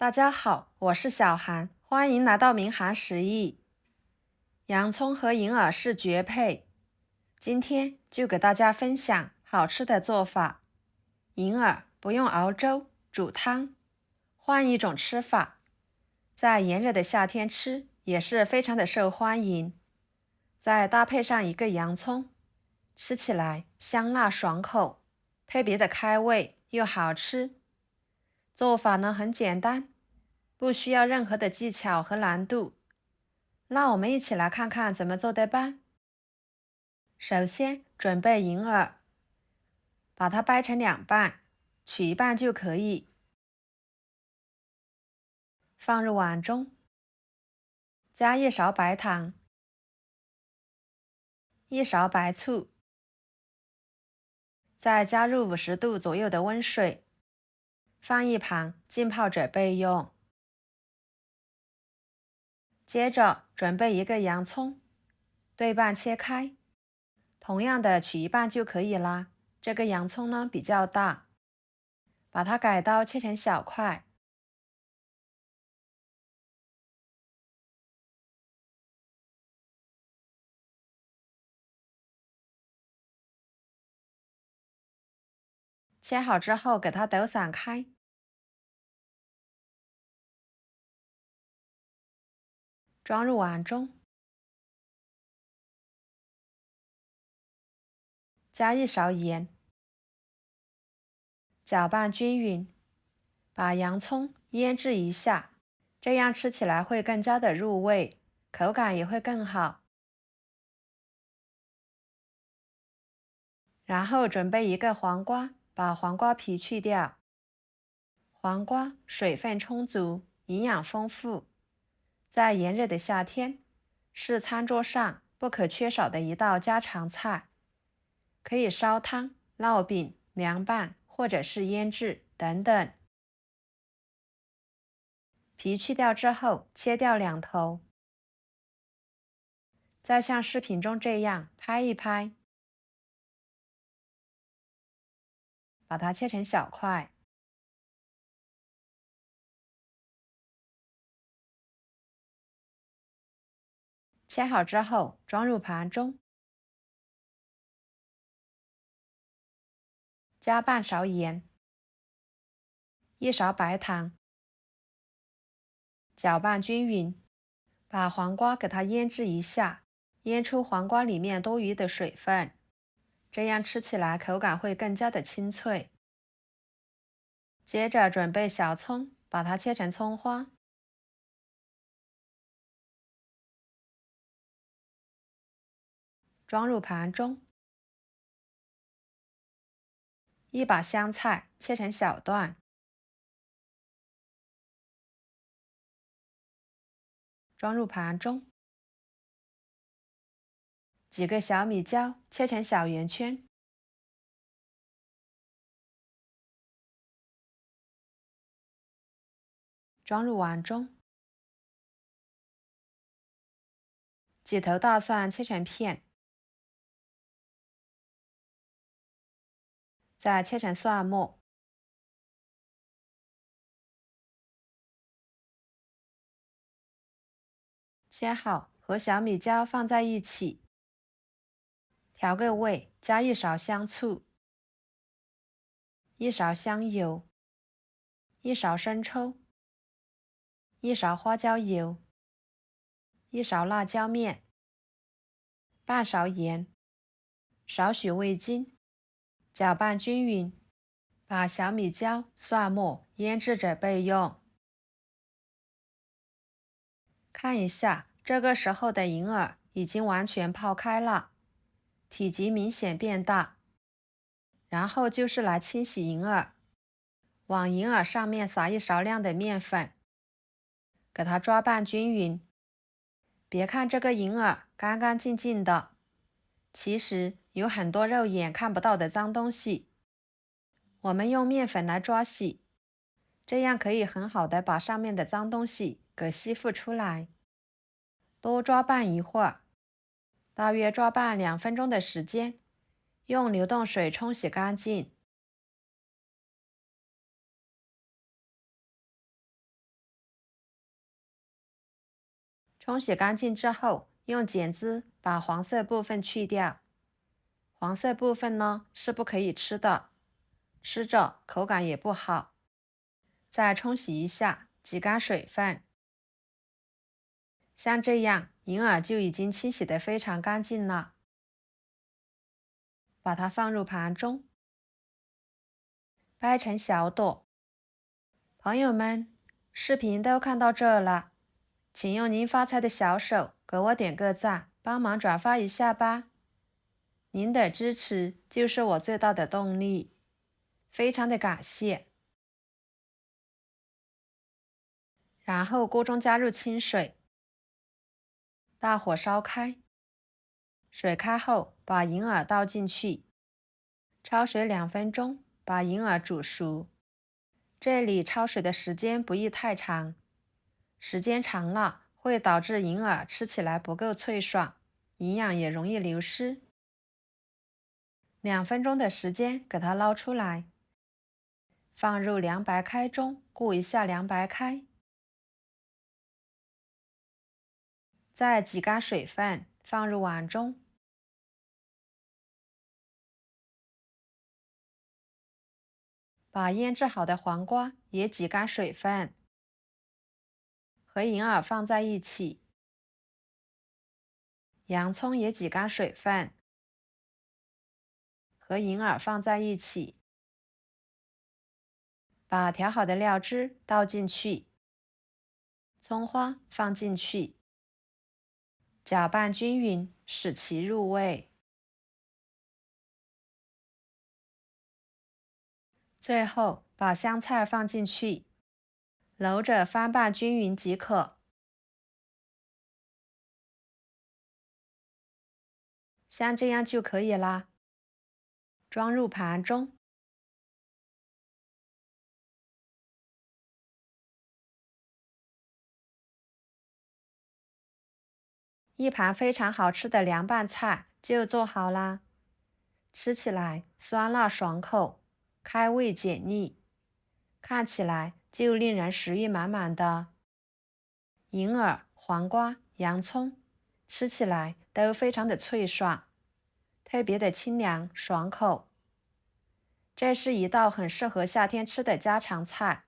大家好，我是小韩，欢迎来到明涵食艺。洋葱和银耳是绝配，今天就给大家分享好吃的做法。银耳不用熬粥、煮汤，换一种吃法，在炎热的夏天吃也是非常的受欢迎。再搭配上一个洋葱，吃起来香辣爽口，特别的开胃又好吃。做法呢很简单，不需要任何的技巧和难度。那我们一起来看看怎么做的吧。首先准备银耳，把它掰成两半，取一半就可以。放入碗中，加1勺白糖，1勺白醋，再加入50度左右的温水，放一旁浸泡着备用。接着准备一个洋葱，对半切开，同样的取一半就可以啦。这个洋葱呢比较大，把它改刀切成小块。切好之后给它抖散开，装入碗中，加1勺盐，搅拌均匀，把洋葱腌制一下，这样吃起来会更加的入味，口感也会更好。然后准备一个黄瓜，把黄瓜皮去掉。黄瓜水分充足，营养丰富，在炎热的夏天，是餐桌上不可缺少的一道家常菜。可以烧汤、烙饼、凉拌或者是腌制等等。皮去掉之后，切掉两头，再像视频中这样拍一拍，把它切成小块。切好之后，装入盘中，加半勺盐，1勺白糖，搅拌均匀，把黄瓜给它腌制一下，腌出黄瓜里面多余的水分，这样吃起来口感会更加的清脆。接着准备小葱，把它切成葱花，装入盘中。一把香菜切成小段，装入盘中。几个小米椒切成小圆圈，装入碗中。几头大蒜切成片，再切成蒜末。切好和小米椒放在一起，调个味，加1勺香醋，1勺香油，1勺生抽，1勺花椒油，1勺辣椒面，半勺盐，少许味精，搅拌均匀，把小米椒、蒜末腌制着备用。看一下，这个时候的银耳已经完全泡开了，体积明显变大。然后就是来清洗银耳，往银耳上面撒1勺量的面粉，给它抓拌均匀。别看这个银耳干干净净的，其实有很多肉眼看不到的脏东西。我们用面粉来抓洗，这样可以很好的把上面的脏东西给吸附出来。多抓拌一会儿，大约抓拌2分钟的时间，用流动水冲洗干净。冲洗干净之后，用剪子把黄色部分去掉。黄色部分呢是不可以吃的，吃着口感也不好。再冲洗一下，挤干水分。像这样，银耳就已经清洗得非常干净了。把它放入盘中，掰成小朵。朋友们，视频都看到这了，请用您发财的小手给我点个赞，帮忙转发一下吧。您的支持就是我最大的动力，非常的感谢。然后锅中加入清水，大火烧开，水开后把银耳倒进去，焯水2分钟，把银耳煮熟。这里焯水的时间不宜太长，时间长了会导致银耳吃起来不够脆爽，营养也容易流失。2分钟的时间给它捞出来，放入凉白开中顾一下凉白开，再挤干水分放入碗中，把腌制好的黄瓜也挤干水分，和银耳放在一起，洋葱也挤干水分，和银耳放在一起，把调好的料汁倒进去，葱花放进去，搅拌均匀，使其入味。最后把香菜放进去，揉着翻拌均匀即可。像这样就可以啦。装入盘中。一盘非常好吃的凉拌菜就做好啦。吃起来酸辣爽口，开胃解腻，看起来就令人食欲满满的。银耳、黄瓜、洋葱吃起来都非常的脆爽，特别的清凉爽口。这是一道很适合夏天吃的家常菜。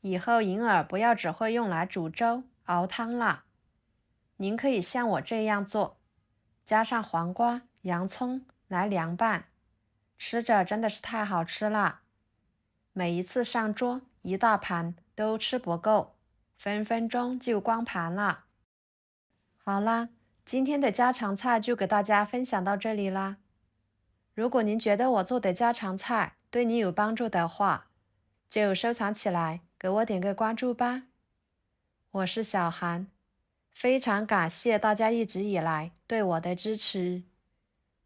以后银耳不要只会用来煮粥、熬汤了，您可以像我这样做，加上黄瓜、洋葱来凉拌，吃着真的是太好吃了。每一次上桌一大盘都吃不够，分分钟就光盘了。好啦，今天的家常菜就给大家分享到这里啦。如果您觉得我做的家常菜对你有帮助的话，就收藏起来，给我点个关注吧。我是小韩，非常感谢大家一直以来对我的支持。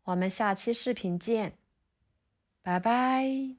我们下期视频见，拜拜。